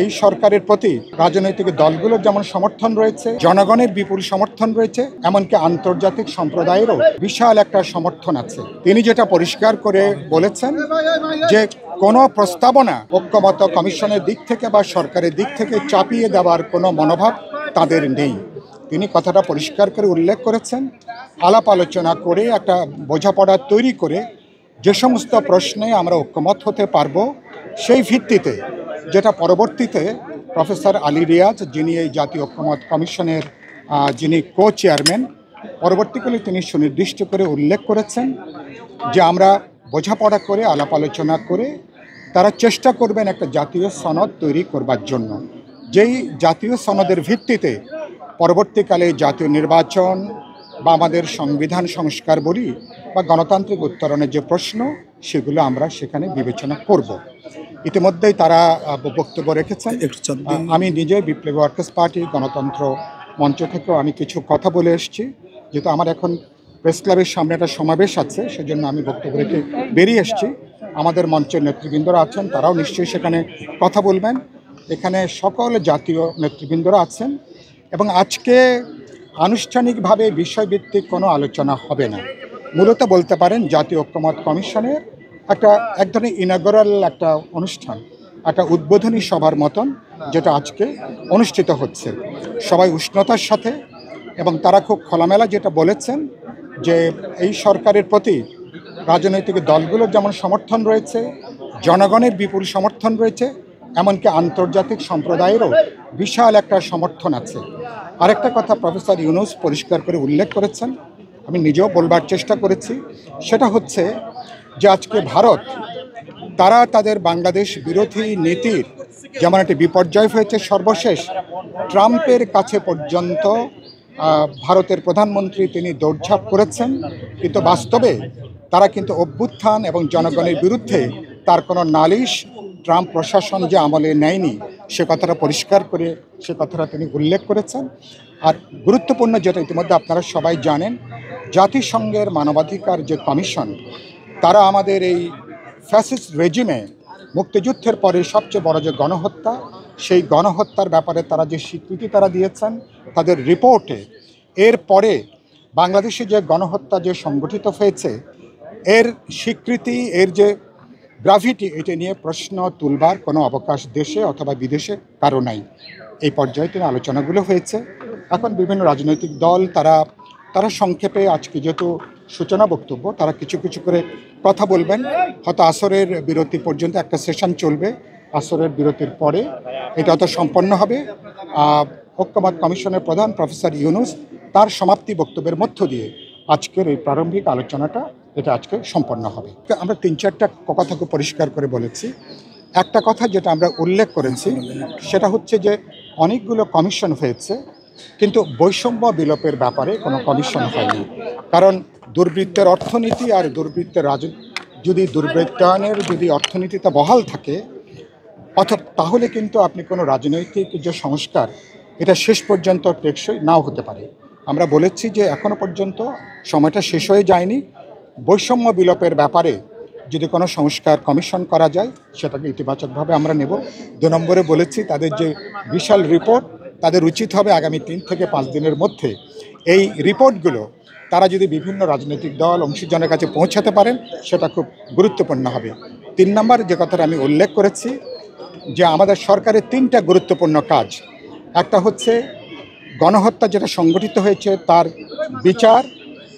এই সরকারের প্রতি রাজনৈতিক দলগুলোর যেমন সমর্থন রয়েছে, জনগণের বিপুল সমর্থন রয়েছে, এমনকি আন্তর্জাতিক সম্প্রদায়েরও বিশাল একটা সমর্থন আছে। তিনি যেটা পরিষ্কার করে বলেছেন যে কোনো প্রস্তাবনা ঐক্যমত্য কমিশনের দিক থেকে বা সরকারের দিক থেকে চাপিয়ে দেওয়ার কোনো মনোভাব তাদের নেই। তিনি কথাটা পরিষ্কার করে উল্লেখ করেছেন। আলাপ আলোচনা করে একটা বোঝাপড়া তৈরি করে যে সমস্ত প্রশ্নে আমরা ঐক্যমত হতে পারবো, সেই ভিত্তিতে যেটা পরবর্তীতে প্রফেসর আলী রিয়াজ, যিনি এই জাতীয় ঐক্যমত কমিশনের যিনি কো চেয়ারম্যান, পরবর্তীকালে তিনি সুনির্দিষ্ট করে উল্লেখ করেছেন যে আমরা বোঝাপড়া করে আলাপ আলোচনা করে তারা চেষ্টা করবেন একটা জাতীয় সনদ তৈরি করবার জন্য, যেই জাতীয় সনদের ভিত্তিতে পরবর্তীকালে জাতীয় নির্বাচন বা আমাদের সংবিধান সংস্কার বলি বা গণতান্ত্রিক উত্তরণের যে প্রশ্ন, সেগুলো আমরা সেখানে বিবেচনা করব। ইতিমধ্যেই তারা বক্তব্য রেখেছেন। আমি নিজে বিপ্লবী ওয়ার্কার্স পার্টি গণতন্ত্র মঞ্চ থেকেও আমি কিছু কথা বলে এসেছি। যেহেতু আমার এখন প্রেস ক্লাবের সামনে একটা সমাবেশ আছে, সেজন্য আমি বক্তব্য রেখে বেরিয়ে এসেছি। আমাদের মঞ্চের নেতৃবৃন্দরা আছেন, তারাও নিশ্চয়ই সেখানে কথা বলবেন। এখানে সকল জাতীয় নেতৃবৃন্দরা আছেন এবং আজকে আনুষ্ঠানিকভাবে বিষয়ভিত্তিক কোনো আলোচনা হবে না। মূলত বলতে পারেন জাতীয় ঐক্যমত কমিশনের এক ধরনের ইনাগোরাল একটা অনুষ্ঠান, একটা উদ্বোধনী সভার মতন, যেটা আজকে অনুষ্ঠিত হচ্ছে সবাই উষ্ণতার সাথে। এবং তারা খুব খোলামেলা যেটা বলেছেন যে এই সরকারের প্রতি রাজনৈতিক দলগুলোর যেমন সমর্থন রয়েছে, জনগণের বিপুল সমর্থন রয়েছে, এমনকি আন্তর্জাতিক সম্প্রদায়েরও বিশাল একটা সমর্থন আছে। আরেকটা কথা প্রফেসর ইউনূস পরিষ্কার করে উল্লেখ করেছেন, আমি নিজেও বলবার চেষ্টা করেছি, সেটা হচ্ছে যে আজকে ভারত তারা তাদের বাংলাদেশ বিরোধী নীতির যেমন একটি বিপর্যয় হয়েছে, সর্বশেষ ট্রাম্পের কাছে পর্যন্ত ভারতের প্রধানমন্ত্রী তিনি দৌড়ঝাঁপ করেছেন, কিন্তু বাস্তবে তারা কিন্তু অভ্যুত্থান এবং জনগণের বিরুদ্ধে তার কোনো নালিশ ট্রাম্প প্রশাসন যে আমলে নেয়নি, সে কথাটা পরিষ্কার করে সে কথাটা তিনি উল্লেখ করেছেন। আর গুরুত্বপূর্ণ যেটা ইতিমধ্যে আপনারা সবাই জানেন, জাতিসংঘের মানবাধিকার যে কমিশন, তারা আমাদের এই ফ্যাসিস্ট রেজিমে মুক্তিযুদ্ধের পরে সবচেয়ে বড় যে গণহত্যা, সেই গণহত্যার ব্যাপারে তারা যে স্বীকৃতি তারা দিয়েছেন তাদের রিপোর্টে, এর পরে বাংলাদেশে যে গণহত্যা যে সংগঠিত হয়েছে, এর স্বীকৃতি, এর যে গ্রাভিটি, এটা নিয়ে প্রশ্ন তুলবার কোনো অবকাশ দেশে অথবা বিদেশে কারো নাই। এই পর্যায়ে তিনি আলোচনাগুলো হয়েছে। এখন বিভিন্ন রাজনৈতিক দল তারা সংক্ষেপে, আজকে যেহেতু সূচনা বক্তব্য, তারা কিছু কিছু করে কথা বলবেন। হয়তো আসরের বিরতি পর্যন্ত একটা সেশন চলবে, আসরের বিরতির পরে এটা হয়তো সম্পন্ন হবে। ঐক্যমত কমিশনের প্রধান প্রফেসর ইউনূস তার সমাপ্তি বক্তব্যের মধ্য দিয়ে আজকের এই প্রারম্ভিক আলোচনাটা এটা আজকে সম্পন্ন হবে। আমরা 3-4টা কথা খুব পরিষ্কার করে বলেছি। একটা কথা যেটা আমরা উল্লেখ করেছি সেটা হচ্ছে যে অনেকগুলো কমিশন হয়েছে, কিন্তু বৈষম্য বিলোপের ব্যাপারে কোনো কমিশন হয়নি। কারণ দুর্বৃত্তের অর্থনীতি আর দুর্বৃত্তের যদি দুর্বৃত্তায়নের যদি অর্থনীতিতে বহাল থাকে, তাহলে কিন্তু আপনি কোনো রাজনৈতিক যে সংস্কার, এটা শেষ পর্যন্ত টেকসই নাও হতে পারে। আমরা বলেছি যে এখনো পর্যন্ত সময়টা শেষ হয়ে যায়নি। বৈষম্য বিলোপের ব্যাপারে যদি কোনো সংস্কার কমিশন করা যায়, সেটাকে ইতিবাচকভাবে আমরা নেব। 2 নম্বরে বলেছি তাদের যে বিশাল রিপোর্ট, তাদের উচিত হবে আগামী 3 থেকে 5 দিনের মধ্যে এই রিপোর্টগুলো তারা যদি বিভিন্ন রাজনৈতিক দল অংশীজনের কাছে পৌঁছাতে পারেন, সেটা খুব গুরুত্বপূর্ণ হবে। 3 নম্বর যে কথাটা আমি উল্লেখ করেছি যে আমাদের সরকারের 3টা গুরুত্বপূর্ণ কাজ। একটা হচ্ছে গণহত্যা যেটা সংগঠিত হয়েছে তার বিচার,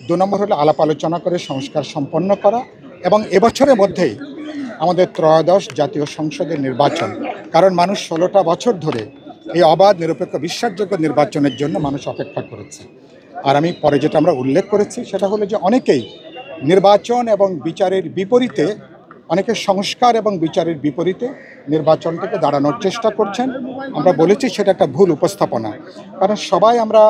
2 নম্বর হলো আলাপ আলোচনা করে সংস্কার সম্পন্ন করা, এবং এবছরের মধ্যেই আমাদের ত্রয়োদশ জাতীয় সংসদের নির্বাচন। কারণ মানুষ 16টা বছর ধরে এই অবাধ, নিরপেক্ষ, বিশ্বাসযোগ্য নির্বাচনের জন্য মানুষ অপেক্ষা করেছে। আর আমি পরে যেটা আমরা উল্লেখ করেছি সেটা হলো যে অনেকেই নির্বাচন এবং বিচারের বিপরীতে, অনেকে সংস্কার এবং বিচারের বিপরীতে নির্বাচনটাকে দাঁড়ানোর চেষ্টা করছেন। আমরা বলেছি সেটা একটা ভুল উপস্থাপনা, কারণ সবাই আমরা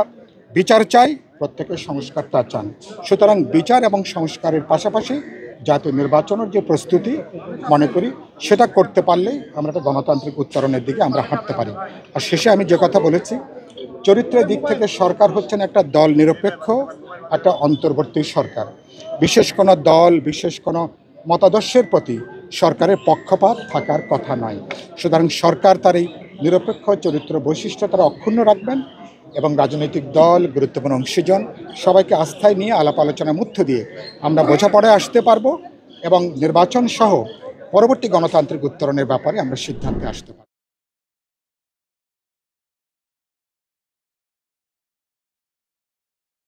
বিচার চাই, প্রত্যেকের সংস্কারটা চান। সুতরাং বিচার এবং সংস্কারের পাশাপাশি জাতীয় নির্বাচনের যে প্রস্তুতি মনে করি সেটা করতে পারলেই আমরা একটা গণতান্ত্রিক উত্তরণের দিকে আমরা হাঁটতে পারি। আর শেষে আমি যে কথা বলেছি, চরিত্রের দিক থেকে সরকার হচ্ছেন একটা দল নিরপেক্ষ, একটা অন্তর্বর্তী সরকার। বিশেষ কোনো দল, বিশেষ কোনো মতাদর্শের প্রতি সরকারের পক্ষপাত থাকার কথা নয়। সুতরাং সরকার তার এই নিরপেক্ষ চরিত্র বৈশিষ্ট্য তারা অক্ষুণ্ণ রাখবেন এবং রাজনৈতিক দল, গুরুত্বপূর্ণ অংশীজন সবাইকে আস্থায় নিয়ে আলাপ আলোচনার মধ্য দিয়ে আমরা বোঝাপড়ায় আসতে পারবো এবং নির্বাচন সহ পরবর্তী গণতান্ত্রিক উত্তরণের ব্যাপারে আমরা সিদ্ধান্তে আসতে পারবো।